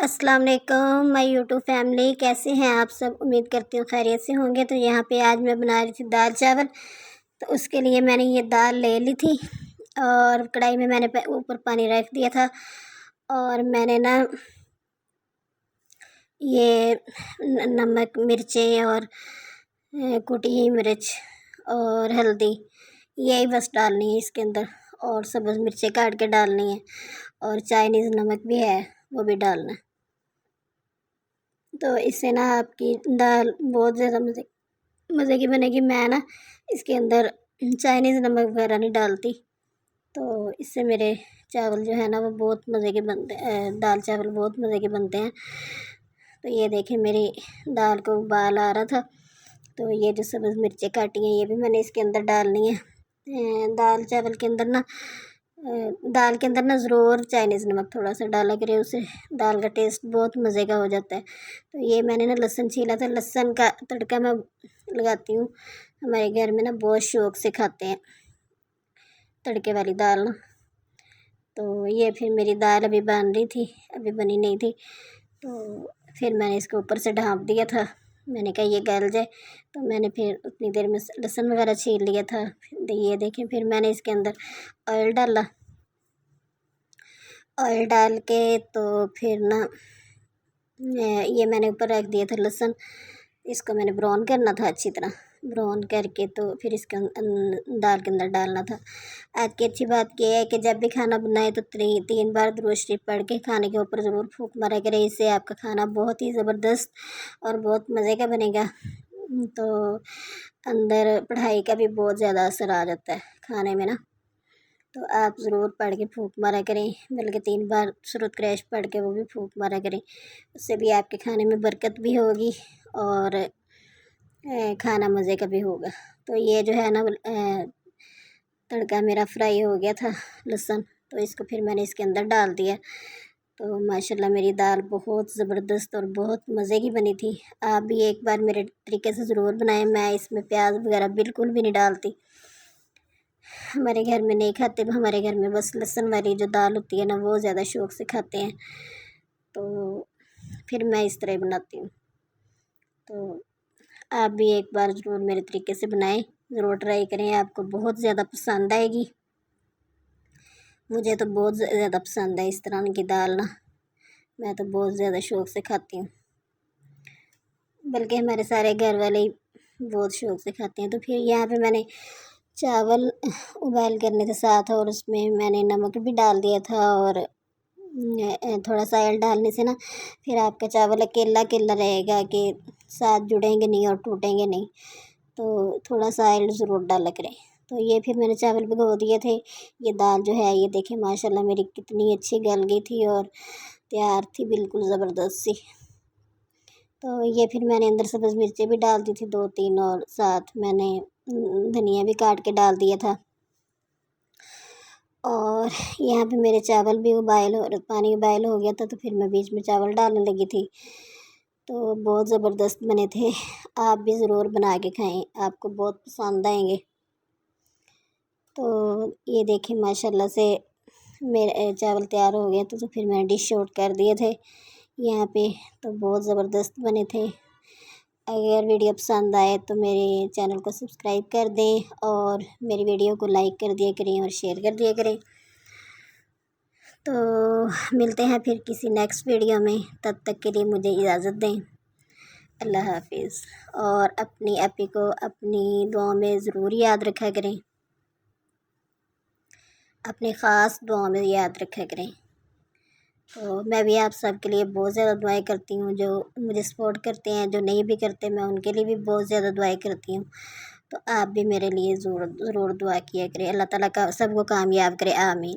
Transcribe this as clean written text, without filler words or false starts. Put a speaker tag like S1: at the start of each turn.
S1: अस्सलाम वालेकुम my YouTube family, कैसे हैं आप सब। उम्मीद करती हूँ खैरियत से होंगे। तो यहाँ पे आज मैं बना रही थी दाल चावल। तो उसके लिए मैंने ये दाल ले ली थी और कढ़ाई में मैंने ऊपर पानी रख दिया था। और मैंने ना ये नमक, मिर्चें और कुटी हुई मिर्च और हल्दी, यही बस डालनी है इसके अंदर। और सब्ज़ मिर्चें काट के डालनी है और चाइनीज़ नमक भी है, वो भी डालना है। तो इससे ना आपकी दाल बहुत ज़्यादा मज़े की बनेगी। मैं ना इसके अंदर चाइनीज़ नमक वगैरह नहीं डालती, तो इससे मेरे चावल जो है ना वो बहुत मज़े के बनते हैं, दाल चावल बहुत मज़े के बनते हैं। तो ये देखें, मेरी दाल को उबाल आ रहा था। तो ये जो सब्ज़ मिर्चें काटी हैं ये भी मैंने इसके अंदर डालनी है। दाल चावल के अंदर ना दाल के अंदर ना ज़रूर चाइनीज़ नमक थोड़ा सा डाला करें, उससे दाल का टेस्ट बहुत मज़े का हो जाता है। तो ये मैंने ना लहसुन छीला था, लहसुन का तड़का मैं लगाती हूँ। हमारे घर में ना बहुत शौक़ से खाते हैं तड़के वाली दाल ना। तो ये फिर मेरी दाल अभी बन रही थी, अभी बनी नहीं थी। तो फिर मैंने इसके ऊपर से ढाँप दिया था। मैंने कहा ये गल जाए, तो मैंने फिर उतनी देर में लहसुन वगैरह छील लिया था। ये देखें, फिर मैंने इसके अंदर ऑयल डाला। ऑयल डाल के तो फिर ना ये मैंने ऊपर रख दिया था लहसुन। इसको मैंने ब्राउन करना था अच्छी तरह। ब्राउन करके तो फिर इसके दाल के अंदर डालना था। आज की अच्छी बात यह है कि जब भी खाना बनाए तो 3 बार दुरूद शरीफ पढ़ के खाने के ऊपर ज़रूर फूंक मारा करें। इससे आपका खाना बहुत ही ज़बरदस्त और बहुत मज़े का बनेगा। तो अंदर पढ़ाई का भी बहुत ज़्यादा असर आ जाता है खाने में ना। तो आप ज़रूर पढ़ के फूंक मारा करें, बल्कि 3 बार सूरत क्रैश पढ़ के वो भी फूंक मारा करें। उससे भी आपके खाने में बरकत भी होगी और खाना मज़े का भी होगा। तो ये जो है ना तड़का मेरा फ्राई हो गया था लहसुन, तो इसको फिर मैंने इसके अंदर डाल दिया। तो माशाल्लाह मेरी दाल बहुत ज़बरदस्त और बहुत मज़े की बनी थी। आप भी एक बार मेरे तरीके से ज़रूर बनाएं। मैं इसमें प्याज वगैरह बिल्कुल भी नहीं डालती, हमारे घर में नहीं खाते। हमारे घर में बस लहसुन वाली जो दाल होती है ना वो ज़्यादा शौक़ से खाते हैं। तो फिर मैं इस तरह बनाती हूँ। तो आप भी एक बार ज़रूर मेरे तरीके से बनाएं, ज़रूर ट्राई करें, आपको बहुत ज़्यादा पसंद आएगी। मुझे तो बहुत ज़्यादा पसंद है इस तरह की दाल ना, मैं तो बहुत ज़्यादा शौक़ से खाती हूँ, बल्कि हमारे सारे घर वाले ही बहुत शौक़ से खाते हैं। तो फिर यहाँ पे मैंने चावल उबाल करने के साथ और उसमें मैंने नमक भी डाल दिया था। और थोड़ा सा ऑयल डालने से ना फिर आपका चावल अकेला अकेला रहेगा कि साथ जुड़ेंगे नहीं और टूटेंगे नहीं। तो थोड़ा सा ऑयल ज़रूर डाला करें। तो ये फिर मैंने चावल भिगो दिए थे। ये दाल जो है ये देखें माशाल्लाह मेरी कितनी अच्छी गल गई थी और तैयार थी बिल्कुल ज़बरदस्त सी। तो ये फिर मैंने अंदर सब्ज़ मिर्चें भी डाल दी थी 2-3 और साथ मैंने धनिया भी काट के डाल दिया था। और यहाँ पे मेरे चावल भी पानी उबाइल हो गया था। तो फिर मैं बीच में चावल डालने लगी थी। तो बहुत ज़बरदस्त बने थे। आप भी ज़रूर बना के खाएं, आपको बहुत पसंद आएंगे। तो ये देखें माशाल्लाह से मेरे चावल तैयार हो गए तो फिर मैंने डिश आउट कर दिए थे यहाँ पे। तो बहुत ज़बरदस्त बने थे। अगर वीडियो पसंद आए तो मेरे चैनल को सब्सक्राइब कर दें और मेरी वीडियो को लाइक कर दिया करें और शेयर कर दिया करें। तो मिलते हैं फिर किसी नेक्स्ट वीडियो में, तब तक के लिए मुझे इजाज़त दें। अल्लाह हाफिज़। और अपनी आपी को अपनी दुआ में ज़रूर याद रखा करें, अपनी ख़ास दुआ में याद रखा करें। तो मैं भी आप सब के लिए बहुत ज़्यादा दुआएं करती हूँ। जो मुझे सपोर्ट करते हैं, जो नहीं भी करते, मैं उनके लिए भी बहुत ज़्यादा दुआएं करती हूँ। तो आप भी मेरे लिए ज़रूर दुआ किया करें। अल्लाह ताला का सबको कामयाब करे, आमीन।